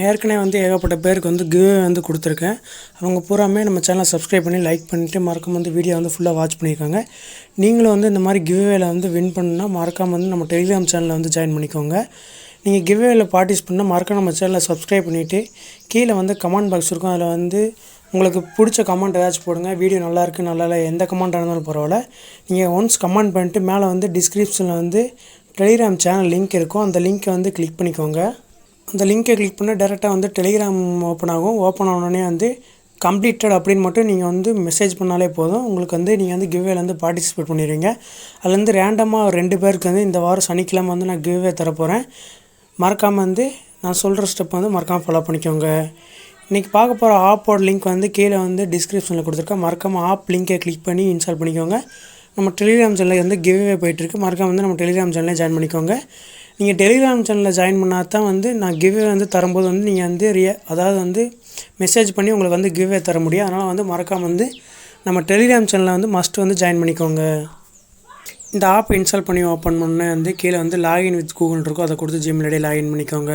ஏற்கனவே வந்து ஏகப்பட்ட பேருக்கு வந்து கிவ்அவே வந்து கொடுத்துருக்கேன். அவங்க பூராமே நம்ம சேனலை சப்ஸ்கிரைப் பண்ணி லைக் பண்ணிவிட்டு மறக்காம வந்து வீடியோ வந்து ஃபுல்லாக வாட்ச் பண்ணியிருக்காங்க. நீங்களும் வந்து இந்த மாதிரி கிவ்அவேல வந்து வின் பண்ணணும்னா மறக்காம வந்து நம்ம டெலிகிராம் சேனலில் வந்து ஜாயின் பண்ணிக்கோங்க. நீங்கள் கிவ்அவேல பார்ட்டிசிபேட் பண்ணால் மறக்காம நம்ம சேனலை சப்ஸ்கிரைப் பண்ணிவிட்டு கீழே வந்து கமெண்ட் பாக்ஸ் இருக்கும். அதில் வந்து உங்களுக்கு பிடிச்ச கமெண்ட் ஏதாச்சும் போடுங்க. வீடியோ நல்லாயிருக்கு நல்லா இல்லை எந்த கமெண்ட்டாக இருந்தாலும் பரவாயில்ல. நீங்கள் ஒன்ஸ் கமெண்ட் பண்ணிட்டு மேலே வந்து டிஸ்கிரிப்ஷனில் வந்து டெலிகிராம் சேனல் லிங்க் இருக்கும். அந்த லிங்க்கை வந்து கிளிக் பண்ணிக்கோங்க. அந்த லிங்க்கை கிளிக் பண்ணால் டேரெக்டாக வந்து டெலிகிராம் ஓப்பன் ஆகும். ஓப்பன் ஆனோடனே வந்து கம்ப்ளீட்டட் அப்படின்னு மட்டும் நீங்கள் வந்து மெசேஜ் பண்ணாலே போதும். உங்களுக்கு வந்து நீங்கள் வந்து கிவ்அவேல வந்து பார்ட்டிசிபேட் பண்ணிடுவீங்க. அதுலேருந்து ரேண்டமாக 2 பேருக்கு வந்து இந்த வாரம் சனிக்கிழமை வந்து நான் கிவ்அவே தரப்போகிறேன். மறக்காமல் வந்து நான் சொல்கிற ஸ்டெப் வந்து மறக்காமல் ஃபாலோ பண்ணிக்கோங்க. இன்றைக்கி பார்க்க போகிற ஆப்போட லிங்க் வந்து கீழே வந்து டிஸ்கிரிப்ஷனில் கொடுத்துருக்கேன். மறக்காமல் ஆப் லிங்கை கிளிக் பண்ணி இன்ஸ்டால் பண்ணிக்கோங்க. நம்ம டெலிகிராம் சேனலில் வந்து கிவ்அவே போயிட்டுருக்கு. மறக்காம வந்து நம்ம டெலிகிராம் சேனலில் ஜாயின் பண்ணிக்கோங்க. நீங்கள் டெலிகிராம் சேனலில் ஜாயின் பண்ணால் தான் வந்து நான் கிவ்அவே வந்து தரும்போது வந்து நீங்கள் வந்து அதாவது வந்து மெசேஜ் பண்ணி உங்களுக்கு வந்து கிவ்அவே தர முடியும். அதனால் வந்து மறக்காமல் வந்து நம்ம டெலிகிராம் சேனலில் வந்து மஸ்ட் வந்து ஜாயின் பண்ணிக்கோங்க. இந்த ஆப் இன்ஸ்டால் பண்ணி ஓப்பன் பண்ணே வந்து கீழே வந்து லாகின் வித் கூகுள் இருக்கும். அதை கொடுத்து ஜிமெயில் ஐடியை லாகின் பண்ணிக்கோங்க.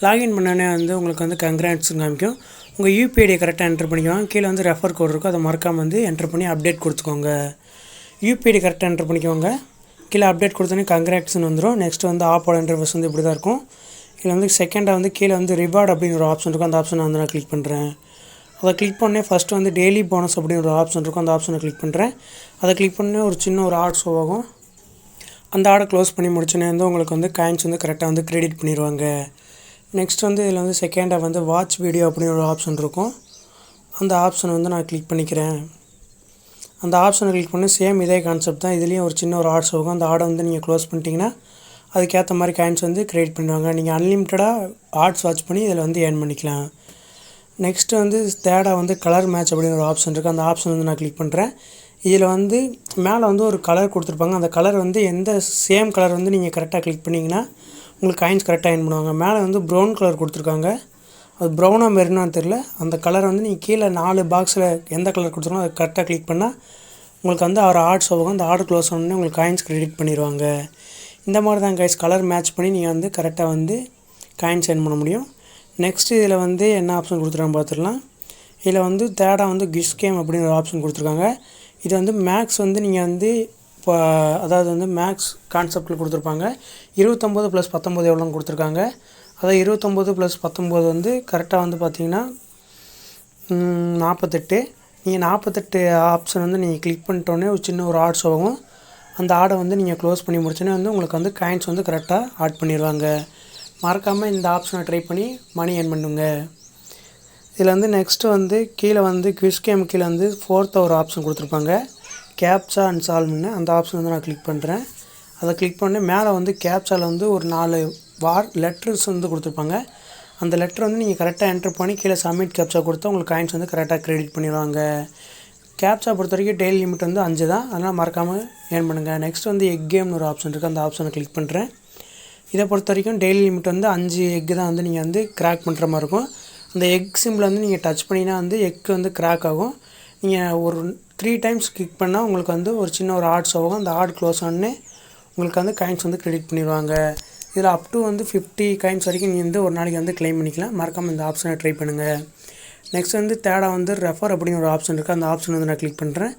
லாகின் பண்ணோடனே வந்து உங்களுக்கு வந்து கங்க்ராட்ஸ்னு காமிக்கும். உங்கள் யூபிஐடியை கரெக்டாக என்ட்ரு பண்ணிக்கோங்க. கீழே வந்து ரெஃபர் கோட் இருக்கும். அதை மறக்காமல் வந்து என்ட்ரு பண்ணி அப்டேட் கொடுத்துக்கோங்க. யூபிஐடி கரெக்டாக என்ட்ரு பண்ணிக்கோங்க. கீழே அப்டேட் கொடுத்தோன்னே கங்க்ராட்ஸ்னு வந்துடும். நெக்ஸ்ட் வந்து ஆப்போட இன்டர்ஃபேஸ் வந்து இப்படி தான் இருக்கும். இதில் வந்து செகண்டாக வந்து கீழே வந்து ரிவார்டு அப்படின்னு ஒரு ஆப்ஷன் இருக்கும். அந்த ஆப்ஷனை வந்து நான் கிளிக் பண்ணுறேன். அதை கிளிக் பண்ணே ஃபஸ்ட்டு வந்து டெய்லி போனஸ் அப்படின்னு ஒரு ஆப்ஷன் இருக்கும். அந்த ஆப்ஷனை கிளிக் பண்ணுறேன். அதை கிளிக் பண்ணே ஒரு சின்ன ஒரு ஆட் ஷோ ஆகும். அந்த ஆடை க்ளோஸ் பண்ணி முடிச்சோன்னே வந்து உங்களுக்கு வந்து காயின்ஸ் வந்து கரெக்டாக வந்து கிரெடிட் பண்ணிடுவாங்க. நெக்ஸ்ட் வந்து இதில் வந்து செகண்டாக வந்து வாட்ச் வீடியோ அப்படின்னு ஒரு ஆப்ஷன் இருக்கும். அந்த ஆப்ஷனை வந்து நான் கிளிக் பண்ணிக்கிறேன். அந்த ஆப்ஷனை கிளிக் பண்ணி சேம் இதே கான்செப்ட் தான். இதுலேயும் ஒரு சின்ன ஒரு ஆட்ஸ் ஆகும். அந்த ஆடை வந்து நீங்கள் க்ளோஸ் பண்ணிட்டீங்கன்னா அதுக்கேற்ற மாதிரி காயின்ஸ் வந்து கிரியேட் பண்ணுவாங்க. நீங்கள் அன்லிமிட்டடாக ஆட்ஸ் வாட்ச் பண்ணி இதில் வந்து ஏர்ன் பண்ணிக்கலாம். நெக்ஸ்ட்டு வந்து தேர்டாக வந்து கலர் மேட்ச் அப்படின்னு ஒரு ஆப்ஷன் இருக்குது. அந்த ஆப்ஷன் வந்து நான் கிளிக் பண்ணுறேன். இதில் வந்து மேலே வந்து ஒரு கலர் கொடுத்துருப்பாங்க. அந்த கலர் வந்து எந்த சேம் கலர் வந்து நீங்கள் கரெக்டாக கிளிக் பண்ணிங்கன்னா உங்களுக்கு காயின்ஸ் கரெக்டாக ஏர்ன் பண்ணுவாங்க. மேலே வந்து ப்ரௌன் கலர் கொடுத்துருக்காங்க. அது ப்ரௌனாக மெருனான்னு தெரில. அந்த கலர் வந்து நீங்கள் கீழே 4 பாக்ஸில் எந்த கலர் கொடுத்துருக்கோம் அதை கரெக்டாக கிளிக் பண்ணால் உங்களுக்கு வந்து ஒரு ஆட்ஸ் ஆகும். அந்த ஆர்டர் க்ளோஸ் ஆனோடனே உங்களுக்கு காயின்ஸ் கிரெடிட் பண்ணிடுவாங்க. இந்த மாதிரி தான் கைஸ் கலர் மேட்ச் பண்ணி நீங்கள் வந்து கரெக்டாக வந்து காயின்ஸ் ஏர்ன் பண்ண முடியும். நெக்ஸ்ட்டு இதில் வந்து என்ன ஆப்ஷன் கொடுத்துருக்காங்க பார்த்துடலாம். இதில் வந்து தேர்டாக வந்து கிஸ் கேம் அப்படின்னு ஒரு ஆப்ஷன் கொடுத்துருக்காங்க. இது வந்து மேக்ஸ் வந்து நீங்கள் வந்து இப்போ அதாவது வந்து மேக்ஸ் கான்செப்டில் கொடுத்துருப்பாங்க. 29 + 19 எவ்வளோன்னு கொடுத்துருக்காங்க. அதாவது 29 + 19 வந்து கரெக்டாக வந்து பார்த்திங்கன்னா 48. நீங்கள் 48 ஆப்ஷன் வந்து நீங்கள் கிளிக் பண்ணிட்டோன்னே ஒரு சின்ன ஒரு ஆட்ஸ் ஆகும். அந்த ஆடை வந்து நீங்கள் க்ளோஸ் பண்ணி முடிச்சோன்னே வந்து உங்களுக்கு வந்து காயின்ஸ் வந்து கரெக்டாக ஆட் பண்ணிடுவாங்க. மறக்காமல் இந்த ஆப்ஷனை ட்ரை பண்ணி மணி ஏர்ன் பண்ணுங்க. இதில் வந்து நெக்ஸ்ட்டு வந்து கீழே வந்து குவிஸ் கேம் கீழே வந்து 4th ஒரு ஆப்ஷன் கொடுத்துருப்பாங்க. கேப்சா அண்ட் சால்வ்னு. அந்த ஆப்ஷன் வந்து நான் கிளிக் பண்ணுறேன். அதை கிளிக் பண்ணி மேலே வந்து கேப்சாவில் வந்து ஒரு 4 லெட்டர்ஸ் வந்து கொடுத்துருப்பாங்க. அந்த லெட்டர் வந்து நீங்கள் கரெக்டாக என்ட்ரு பண்ணி கீழே சப்மிட் கேப்சா கொடுத்தா உங்களுக்கு காயின்ஸ் வந்து கரெக்டாக கிரெடிட் பண்ணிடுவாங்க. கேப்சா பொறுத்த வரைக்கும் டெய்லி லிமிட் வந்து 5 தான். அதனால் மறக்காமல் ஏர்ன் பண்ணுங்கள். நெக்ஸ்ட் வந்து எக் கேம்னு ஒரு ஆப்ஷன் இருக்குது. அந்த ஆப்ஷனை கிளிக் பண்ணுறேன். இதை பொறுத்த வரைக்கும் டெய்லி லிமிட் வந்து 5 எக்கு தான் வந்து நீங்கள் வந்து கிராக் பண்ணுற மாதிரி இருக்கும். அந்த எக் சிம்பிள் வந்து நீங்கள் டச் பண்ணினா வந்து எக்கு வந்து கிராக் ஆகும். நீங்கள் ஒரு 3 டைம்ஸ் கிளிக் பண்ணால் உங்களுக்கு வந்து ஒரு சின்ன ஒரு ஆட்ஸ் ஆகும். அந்த ஆட் க்ளோஸ் ஆனே உங்களுக்கு வந்து காயின்ஸ் வந்து கிரெடிட் பண்ணிடுவாங்க. இதில் அப் டு வந்து 50 காயின்ஸ் வரைக்கும் நீங்கள் வந்து ஒரு நாளைக்கு வந்து கிளைம் பண்ணிக்கலாம். மறக்காமல் இந்த ஆப்ஷனை ட்ரை பண்ணுங்கள். நெக்ஸ்ட் வந்து தேர்டாக வந்து ரெஃபர் அப்படின்னு ஒரு ஆப்ஷன் இருக்குது. அந்த ஆப்ஷன் வந்து நான் கிளிக் பண்ணுறேன்.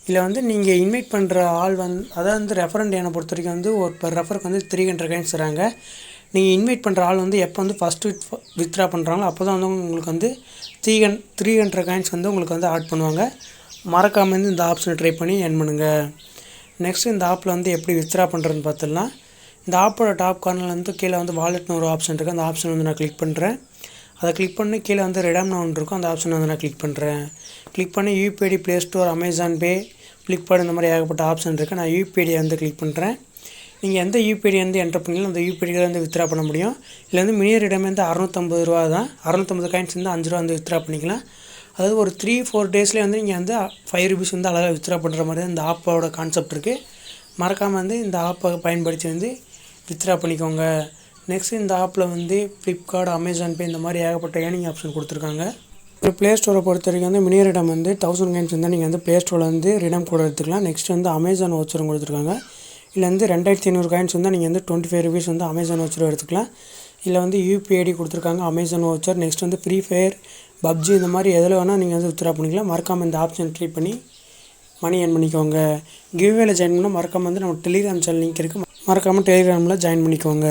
இதில் வந்து நீங்கள் இன்வைட் பண்ணுற ஆள் வந்து அதாவது வந்து ரெஃபரண்ட் என்னை பொறுத்த வரைக்கும் வந்து ஒரு per ரெஃபருக்கு வந்து 300 காயின்ஸ் தராங்க. நீங்கள் இன்வைட் பண்ணுற ஆள் வந்து எப்போ வந்து ஃபஸ்ட்டு வித்ட்ரா பண்ணுறாங்களோ அப்போ தான் வந்து உங்களுக்கு வந்து 300 காயின்ஸ் வந்து உங்களுக்கு வந்து ஆட் பண்ணுவாங்க. மறக்காமல் வந்து இந்த ஆப்ஷனை ட்ரை பண்ணி ஏர்ன் பண்ணுங்கள். நெக்ஸ்ட்டு இந்த ஆப்பில் வந்து எப்படி வித்ட்ரா பண்ணுறதுன்னு பார்த்துடலாம். இந்த ஆப்போட டாப் கார்னரில் வந்து கீழே வந்து வாலெட்னு ஒரு ஆப்ஷன் இருக்குது. அந்த ஆப்ஷன் வந்து நான் கிளிக் பண்ணுறேன். அதை கிளிக் பண்ணி கீழே வந்து ரெடம் ஒன்று இருக்கும். அந்த ஆப்ஷனை வந்து நான் கிளிக் பண்ணுறேன். கிளிக் பண்ணி யூபிஐடி ப்ளே ஸ்டோர், அமேசான் பே, ஃப்ளிப்கார்ட் இந்த மாதிரி ஏகப்பட்ட ஆப்ஷன் இருக்குது. நான் யூபிஐடியை வந்து கிளிக் பண்ணுறேன். நீங்கள் எந்த யூபிஐடி வந்து என்டர் பண்ணீங்களோ அந்த யூபிஐடியில் வந்து வித்ட்ரா பண்ண முடியும். இதில் வந்து மினிமம் ரிடம் வந்து 650 ரூபா தான். 650 காயின்ஸ் வந்து 5 ரூபா வந்து வித்ட்ரா பண்ணிக்கலாம். அதாவது ஒரு 3-4 டேஸ்லேயே வந்து நீங்கள் வந்து 5 ரூபீஸ் வந்து அழகாக வித்ட்ரா பண்ணுற மாதிரி தான் இந்த ஆப்போட கான்செப்ட் இருக்குது. மறக்காமல் வந்து இந்த ஆப்பை பயன்படுத்தி வந்து வித்ட்ரா பண்ணிக்கோங்க. நெக்ஸ்ட் இந்த ஆப்பில் வந்து ஃப்ளிப்கார்ட், அமேசான் பே இந்த மாதிரி ஏகப்பட்ட ஏர்னிங் ஆப்ஷன் கொடுத்துருக்காங்க. ஒரு ப்ளே ஸ்டோரை பொறுத்த வரைக்கும் வந்து மினி ரிடம் வந்து 1000 காயின்ஸ் இருந்தால் நீங்கள் வந்து ப்ளே ஸ்டோரில் வந்து ரிடம் கூட எடுத்துக்கலாம். நெக்ஸ்ட் வந்து அமேசான் வவுச்சரும் கொடுத்துருக்காங்க. இதில் வந்து 2500 காயின்ஸ் வந்து நீங்கள் வந்து 25 ரூபீஸ் வந்து அமேசான் வவுச்சரும் எடுத்துக்கலாம். இதில் வந்து யூபிஐ ஐடி கொடுத்துருக்காங்க, அமேசான் வவுச்சர். நெக்ஸ்ட் வந்து ஃப்ரீ ஃபயர், பப்ஜி இந்த மாதிரி எதில் வேணால் நீங்கள் வந்து வித்ட்ரா பண்ணிக்கலாம். மறக்காமல் இந்த ஆப்ஷன் ட்ரை பண்ணி மணி ஏர்ன் பண்ணிக்கோங்க. கிவ்வேல ஜாயின் பண்ணால் மறக்காமல் வந்து நம்ம டெலிகிராம் சேனல் லிங்க் இருக்குது, மறக்காமல் டெலிகிராமில் ஜாயின் பண்ணிக்கோங்க.